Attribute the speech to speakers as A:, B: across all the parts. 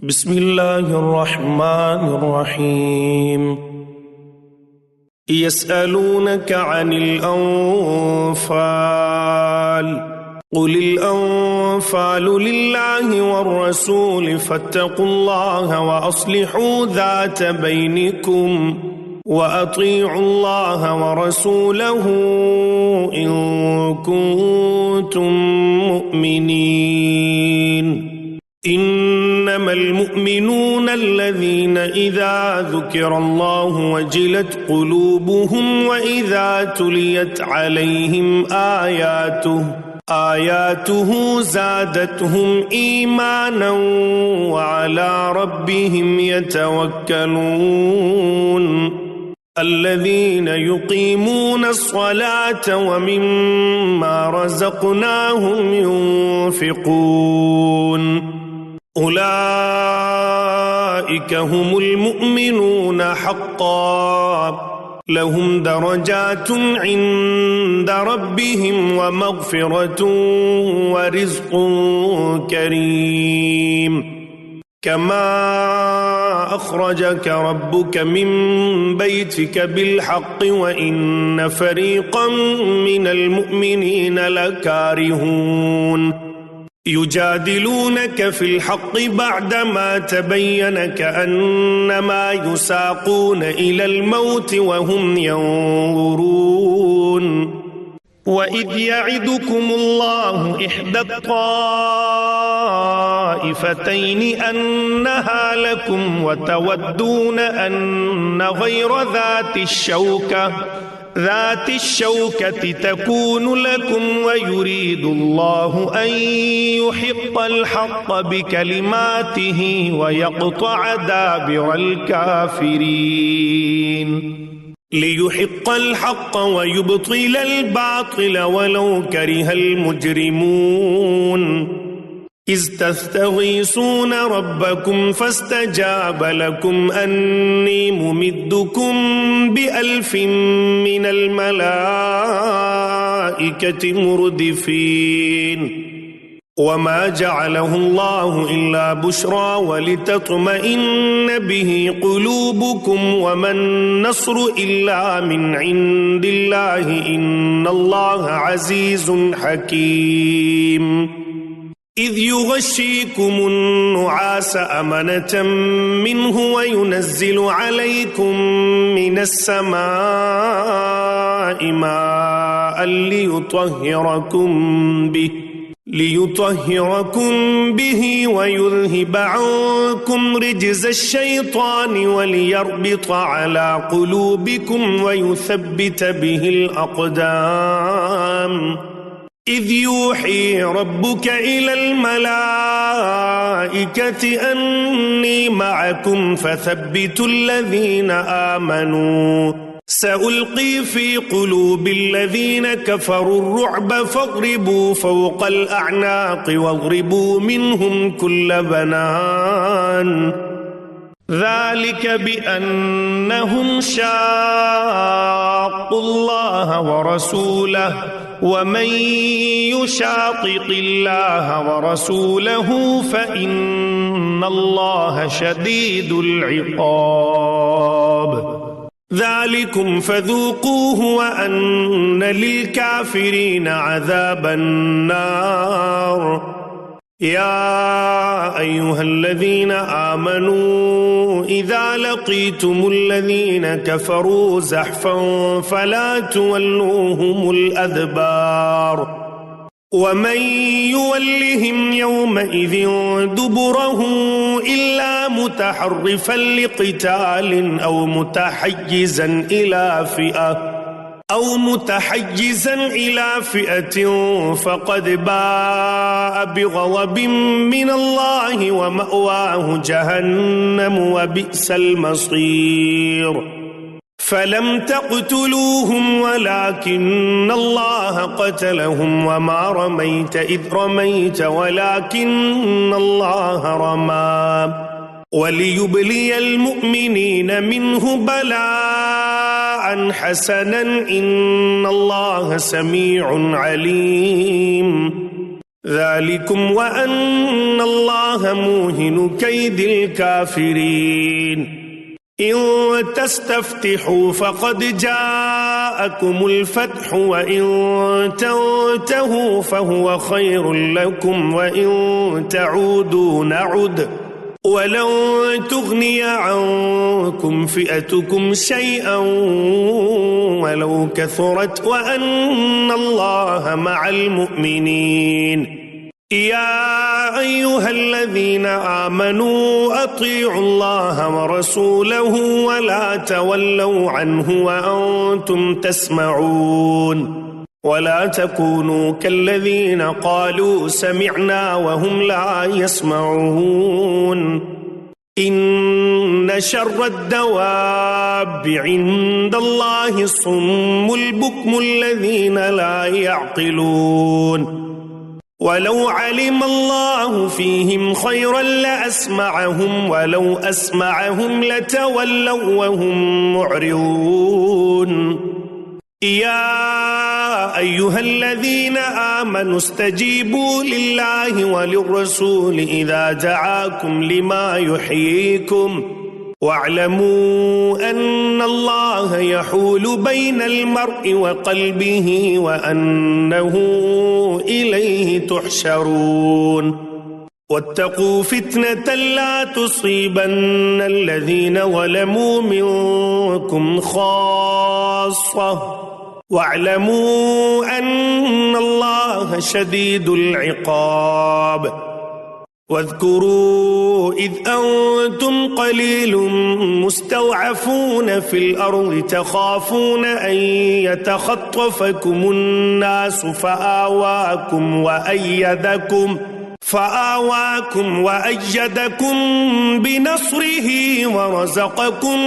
A: बिस्मिल्लाहिर्रहमानिर्रहीम। यसअलूनक अनिल अन्फाल कुलिल अन्फालु लिल्लाहि वर्रसूल फत्तकुल्लाह व अस्लिहू ज़ात बैनिकुम व अतीउल्लाह व रसूलहू इन कुंतुम मुअमिनीन। इन्नमल मुअमिनून अल्लज़ीना इज़ा ज़ुकिरल्लाहु वजिलत क़ुलूबुहुम व इज़ा तुलियत अलैहिम आयातुहु ज़ादतहुम ईमानन व अला रब्बिहिम यतवक्कलून। अल्लज़ीना युक़ीमून अस्सलात व मिम्मा रज़क़नाहुम युन्फ़िक़ून। उलाइक हुमुल मुअमिनून हक़्क़न लहुम दरजातुन इन्द रब्बिहिम व मग़फ़िरतुन व रिज़्क़ुन करीम। कमा अख़रजक रब्बुक मिन बैतिक बिलहक़्क़ि व इन्न फ़रीक़न मिनल मुअमिनीन लकारिहून। युजादिलूनक फ़िल हक़्क़ि बअदमा तबय्यन कअन्नमा युसाक़ून इलल मौति व हुम यंज़ुरून। वइज़ यዒदुकुमुल्लाहु इहदा त्ताइफ़तैनि अन्नहा लकुम व तवद्दून अन्न गैर ذات الشوكة تكون لكم ويريدullahu أن يحق الحق بكلماته ويقطع دابر الكافرين ليحق الحق ويبطل الباطل ولو كره المجرمون إذ تستغيثون ربكم فاستجاب لكم أني ممدكم ب1000 من الملائكة مردفين وما جعله الله إلا بشرى ولتطمئن به قلوبكم وما النصر إلا من عند الله إن الله عزيز حكيم. إذ يغشيكم النعاس أمنة منه وينزل عليكم من السماء ماء ليطهركم به ويذهب عنكم رجز الشيطان وليربط على قلوبكم ويثبت به الأقدام. إذ يوحي ربك إلى الملائكة أني معكم فثبتوا الذين آمنوا سألقي في قلوب الذين كفروا الرعب فاضربوا فوق الأعناق واضربوا منهم كل بنان. ذلك بأنهم شاقوا الله ورسوله ومن يشاقق الله ورسوله فإن الله شديد العقاب. ذلكم فذوقوه وأن للكافرين عذاب النار. يا أيها الذين آمنوا إذا لقيتم الذين كفروا زحفا فلا تولوهم الأدبار ومن يولهم يومئذ دبره إلا متحرفا لقتال أو متحيزا إلى فئة فقد باء بغضب من الله ومأواه جهنم وبئس المصير. فلم تقتلوهم ولكن الله قتلهم وما رميت إذ رميت ولكن الله رمى وليبلي المؤمنين منه بلاء حسنا إن الله سميع عليم. ذلكم وأن الله موهن كيد الكافرين إن تستفتحوا فقد جاءكم الفتح وإن تنتهوا فهو خير لكم وإن تعودوا نعد ولن تغني عنكم فئتكم شيئا ولو كثرت وأن الله مع المؤمنين يا أيها الذين آمنوا أطيعوا الله ورسوله ولا تولوا عنه وأنتم تسمعون ولا تكونوا كالذين قالوا سمعنا وهم لا يسمعون إن شر الدواب عند الله الصم البكم الذين لا يعقلون ولو علم الله فيهم خيرا لأسمعهم ولو أسمعهم لتولوا وهم معرضون يا أيها الذين آمنوا استجيبوا لله وللرسول إذا دعاكم لما يحييكم واعلموا أن الله يحول بين المرء وقلبه وأنه إليه تحشرون واتقوا فتنة لا تصيبن الذين ظلموا منكم خاصة واعلموا أن الله شديد العقاب واذكروا إذ أنتم قليل مستضعفون في الأرض تخافون أن يتخطفكم الناس فآواكم وأيدكم بنصره ورزقكم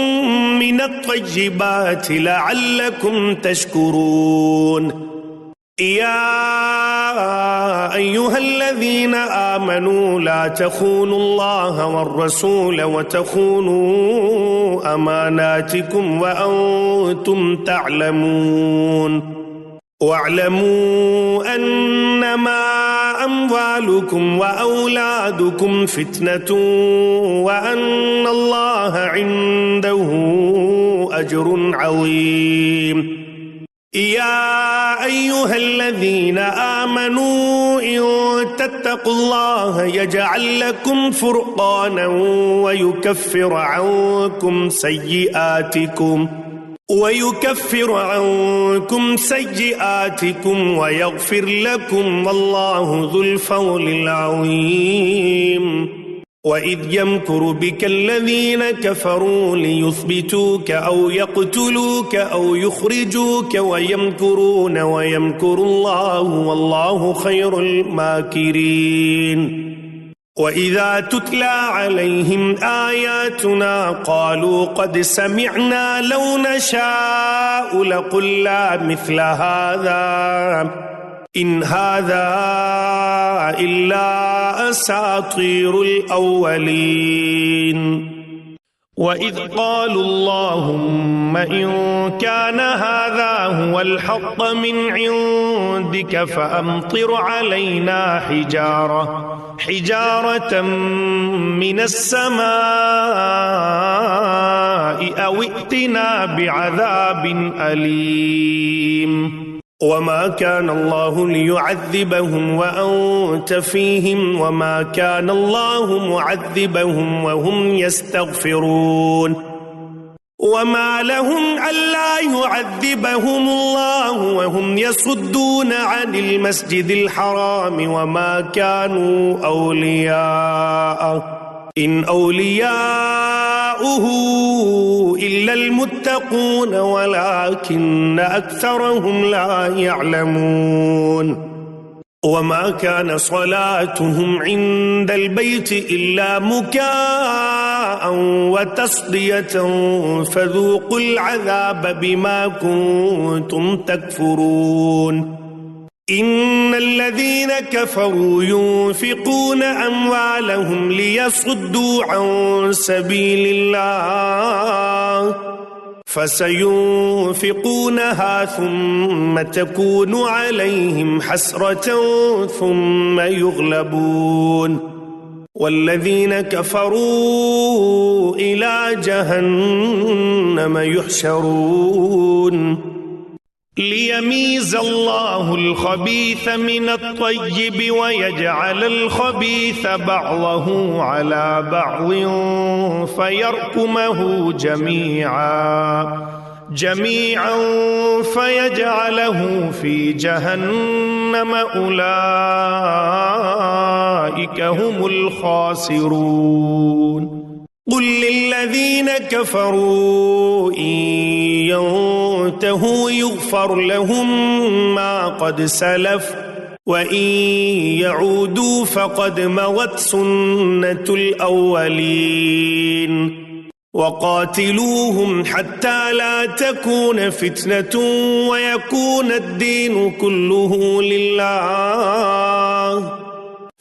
A: من الطيبات لعلكم تشكرون يا أيها الذين آمنوا لا تخونوا الله والرسول وتخونوا أماناتكم وأنتم تعلمون واعلموا أنما أموالكم وأولادكم فتنة وأن الله عنده أجر عظيم يا أيها الذين آمنوا إن تتقوا الله يجعل لكم فرقانا ويكفر عنكم سيئاتكم ويغفر لكم والله ذو الفضل العظيم وإذ يمكر بك الذين كفروا ليثبتوك أو يقتلوك أو يخرجوك ويمكرون ويمكر الله والله خير الماكرين وإذا تتلى عليهم آياتنا قالوا قد سمعنا لو نشاء لقلنا مثل هذا إن هذا إلا أساطير الأولين وإذ قالوا اللهم إن كان هذا هو الحق من عندك فأمطر علينا حجارة من السماء أو ائتنا بعذاب أليم وما كان الله ليعذبهم وأنت فيهم وما كان الله معذبهم وهم يستغفرون وما لهم ألا يعذبهم الله وهم يصدون عن المسجد الحرام وما كانوا أولياءه إن أولياؤه إلا المتقون ولكن أكثرهم لا يعلمون وما كان صلاتهم عند البيت إلا مكاء وتصدية فذوقوا العذاب بما كنتم تكفرون إن الذين كفروا ينفقون أموالهم ليصدوا عن سبيل الله فسينفقونها ثم تكون عليهم حسرة ثم يغلبون والذين كفروا إلى جهنم يحشرون ليميز الله الخبيث من الطيب ويجعل الخبيث بعضه على بعض فيركمه جميعا فيجعله في جهنم أولئك هم الخاسرون قل للذين كفروا إن ينتهوا يغفر لهم ما قد سلف وإن يعودوا فقد مضت سنة الأولين وقاتلوهم حتى لا تكون فتنة ويكون الدين كله لله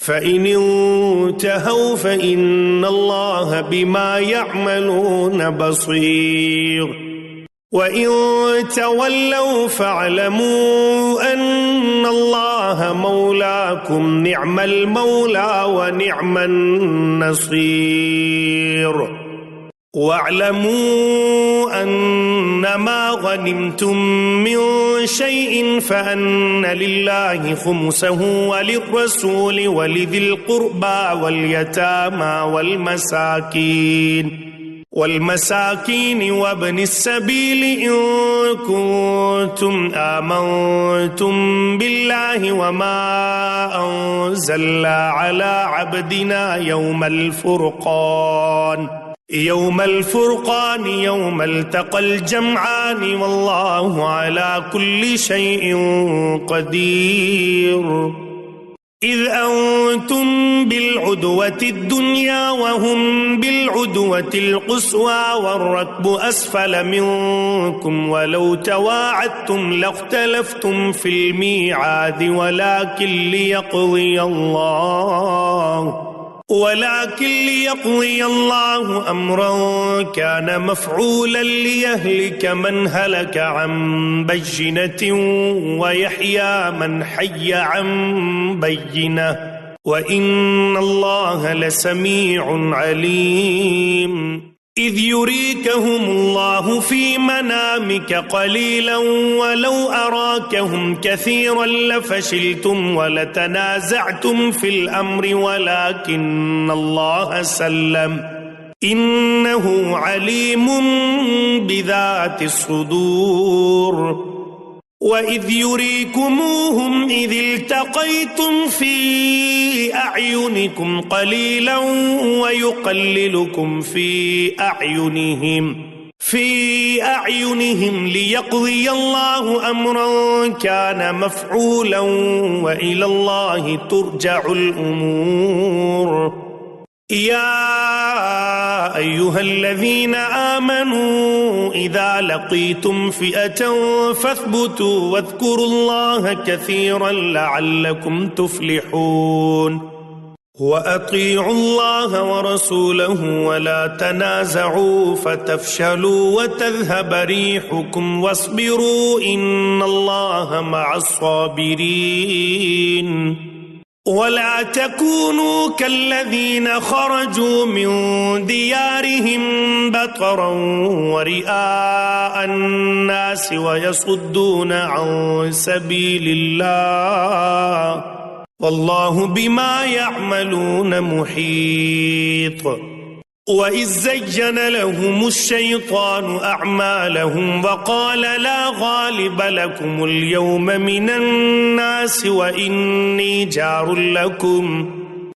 A: فإن انتهوا فإن الله بما يعملون بصير وإن تولوا فاعلموا أن الله مولاكم نعم المولى ونعم النصير واعلموا أنما غنمتم من شيء فأن لله خمسه وللرسول ولذي القربى واليتامى والمساكين وابن السبيل إن كنتم آمنتم بالله وما أنزلنا على عبدنا يوم الفرقان يوم التقى الجمعان والله على كل شيء قدير إذ أنتم بالعدوة الدنيا وهم بالعدوة القصوى والركب أسفل منكم ولو تواعدتم لاختلفتم في الميعاد ولكن ليقضي الله أمرا كان مفعولا ليهلك من هلك عن بينة ويحيى من حي عن بينة وإن الله لسميع عليم إذ يريكهم الله في منامك قليلا ولو أراكهم كثيرا لفشلتم ولتنازعتم في الأمر ولكن الله سلم إنه عليم بذات الصدور وإذ يريكموهم إذ التقيتم في أعينكم قليلا ويقللكم في أعينهم ليقضي الله أمرا كان مفعولا وإلى الله ترجع الأمور يا أيها الذين آمنوا إذا لقيتم فئة فاثبتوا واذكروا الله كثيرا لعلكم تفلحون وأطيعوا الله ورسوله ولا تنازعوا فتفشلوا وتذهب ريحكم واصبروا إن الله مع الصابرين ولا تكونوا كالذين خرجوا من ديارهم بطرا ورئاء الناس ويصدون عن سبيل الله والله بما يعملون محيط وإذ زين لهم الشيطان أعمالهم وقال لا غالب لكم اليوم من الناس وإني جار لكم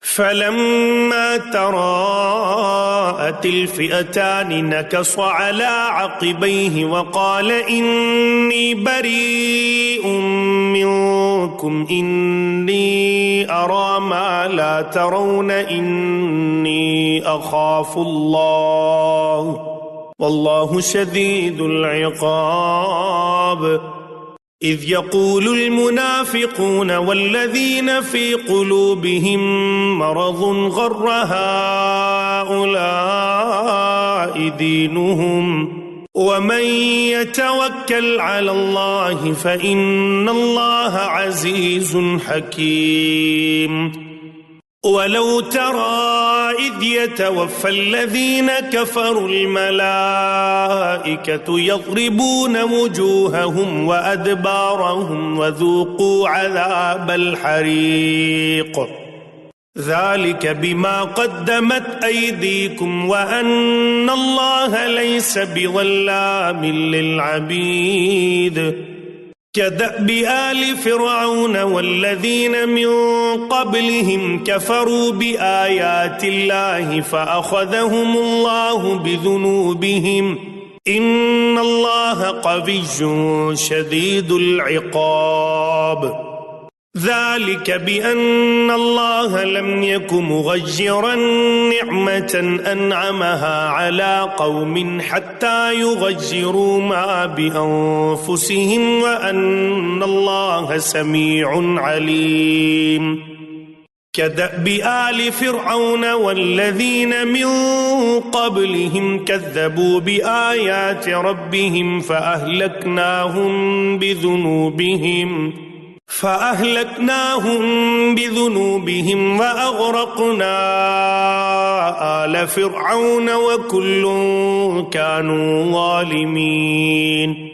A: فلما تراءت الفئتان نكص على عقبيه وقال إني بريء منكم إني أرى ما لا ترون إني أخاف الله والله شديد العقاب إذ يقول المنافقون والذين في قلوبهم مرض غر هؤلاء دينهم ومن يتوكل على الله فإن الله عزيز حكيم ولو ترى إذ يتوفى الذين كفروا الملائكة يضربون وجوههم وأدبارهم وذوقوا عذاب الحريق ذلك بما قدمت أيديكم وأن الله ليس بظلام للعبيد كدأب آل فرعون والذين من قبلهم كفروا بآيات الله فأخذهم الله بذنوبهم إن الله قوي شديد العقاب ذلك بأن الله لم يك مغيرا نعمة أنعمها على قوم حتى يغيروا ما بأنفسهم وأن الله سميع عليم كدأب آل فرعون والذين من قبلهم كذبوا بآيات ربهم فأهلكناهم بذنوبهم وأغرقنا آل فرعون وكل كانوا ظالمين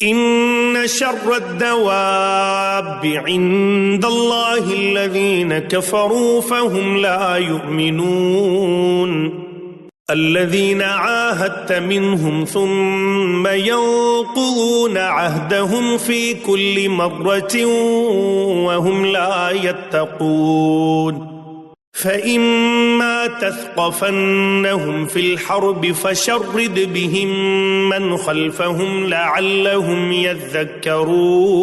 A: إن شر الدواب عند الله الذين كفروا فهم لا يؤمنون الذين عاهدت منهم ثم ينقضون عهدهم في كل مرة وهم لا يتقون فإما تثقفنهم في الحرب فشرد بهم من خلفهم لعلهم يذكرون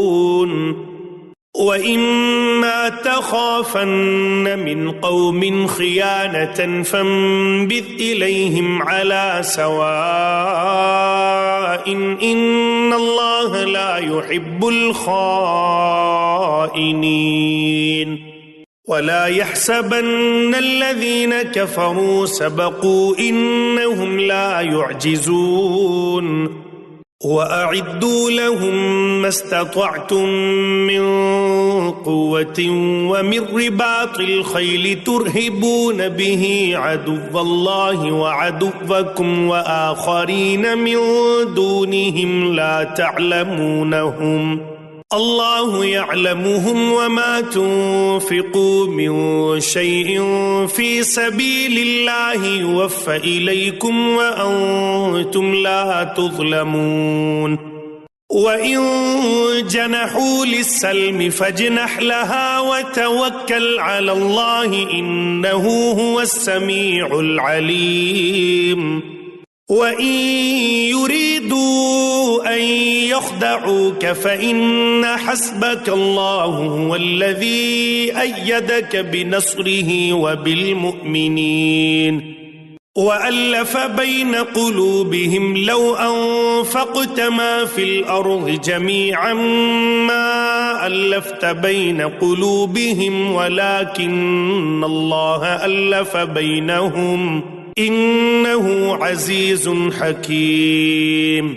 A: وإما تخافن من قوم خيانة فانبذ إليهم على سواء إن الله لا يحب الخائنين ولا يحسبن الذين كفروا سبقوا إنهم لا يعجزون وأعدوا لهم ما استطعتم من قوة ومن رباط الخيل ترهبون به عدو الله وعدوكم وآخرين من دونهم لا تعلمونهم الله يعلمهم وما تنفقوا من شيء في سبيل الله يوفى إليكم وأنتم لا تظلمون وإن جنحوا للسلم فاجنح لها وتوكل على الله إنه هو السميع العليم وإن يريدوا أن يخدعوك فإن حسبك الله هو الذي أيدك بنصره وبالمؤمنين وألف بين قلوبهم لو أنفقت ما في الأرض جميعا ما ألفت بين قلوبهم ولكن الله ألف بينهم إنه عزيز حكيم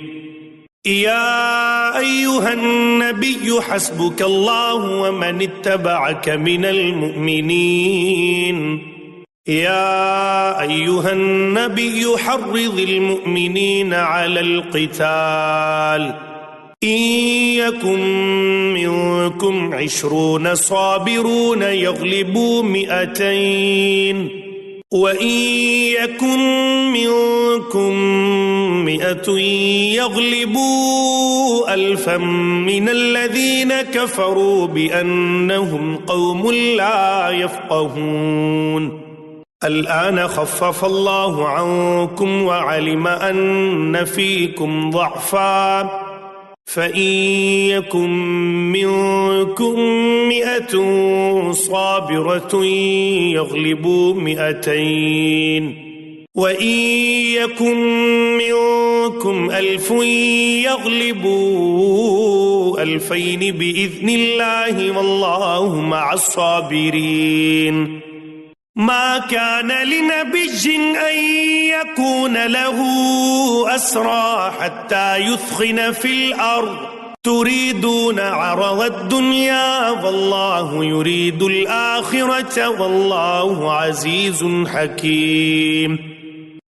A: يا أيها النبي حسبك الله ومن اتبعك من المؤمنين يا أيها النبي حرض المؤمنين على القتال إن يكن منكم 20 صابرون يغلبوا 200 وإن يكن منكم 100 يغلبوا 1000 من الذين كفروا بأنهم قوم لا يفقهون الآن خفف الله عنكم وعلم أن فيكم ضعفا فإن يكن منكم 100 صابرة يغلبوا 200 وإن يكن منكم 1000 يغلبوا 2000 بإذن الله والله مع الصابرين ما كان لنبي أن يكون له أسرى حتى يثخن في الأرض تريدون عرض الدنيا والله يريد الآخرة والله عزيز حكيم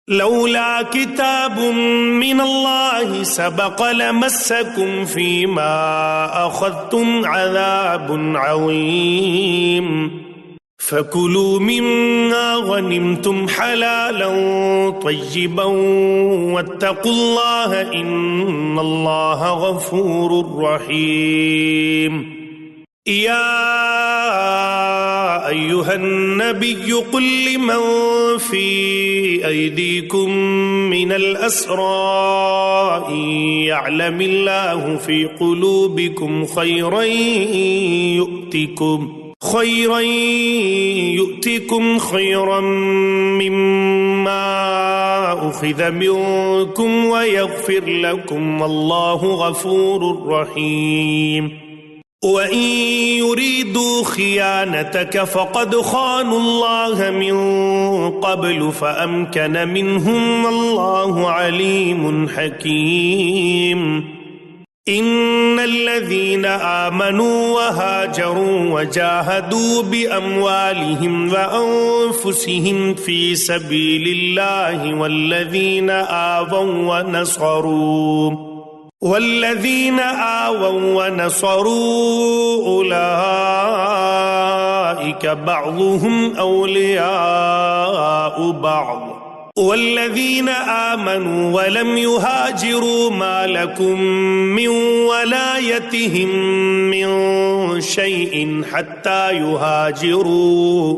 A: لولا كتاب من الله سبق لمسكم فيما أخذتم عذاب عظيم فكلوا مما غنمتم حلالا طيبا واتقوا الله إن الله غفور رحيم يا أيها النبي قل لمن في أيديكم من الأسرى إن يعلم الله في قلوبكم خيرا يؤتكم خيرا مما أخذ منكم ويغفر لكم والله غفور رحيم وإن يريدوا خيانتك فقد خانوا الله من قبل فأمكن منهم والله عليم حكيم إن الذين آمنوا وهاجروا وجاهدوا بأموالهم وأنفسهم في سبيل الله والذين آووا ونصروا أولئك بعضهم أولياء بعض والذين آمنوا ولم يهاجروا ما لكم من ولايتهم من شيء حتى يهاجروا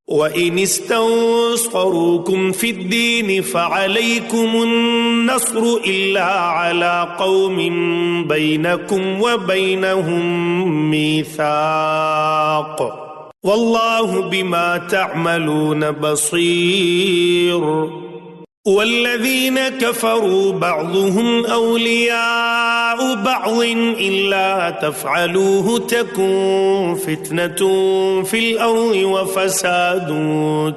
A: وإن استنصروكم في الدين فعليكم النصر إلا على قوم بينكم وبينهم ميثاق والله بما تعملون بصير والذين كفروا بعضهم أولياء بعض إلا تفعلوه تكن فتنة في الأرض وفساد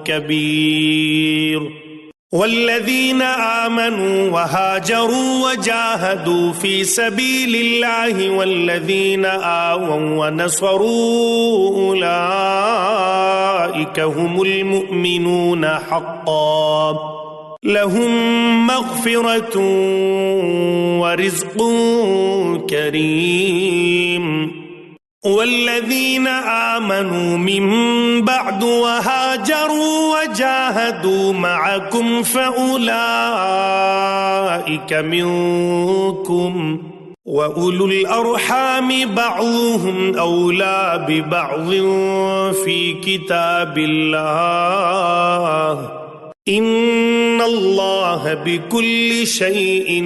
A: كبير والذين آمنوا وهاجروا وجاهدوا في سبيل الله والذين آووا ونصروا أولئك هم المؤمنون حقا لهم مغفرة ورزق كريم والذين آمنوا من بعد وهاجروا وجاهدوا معكم فأولئك منكم وأولو الأرحام بعضهم أولى ببعض في كتاب الله إن الله بكل شيء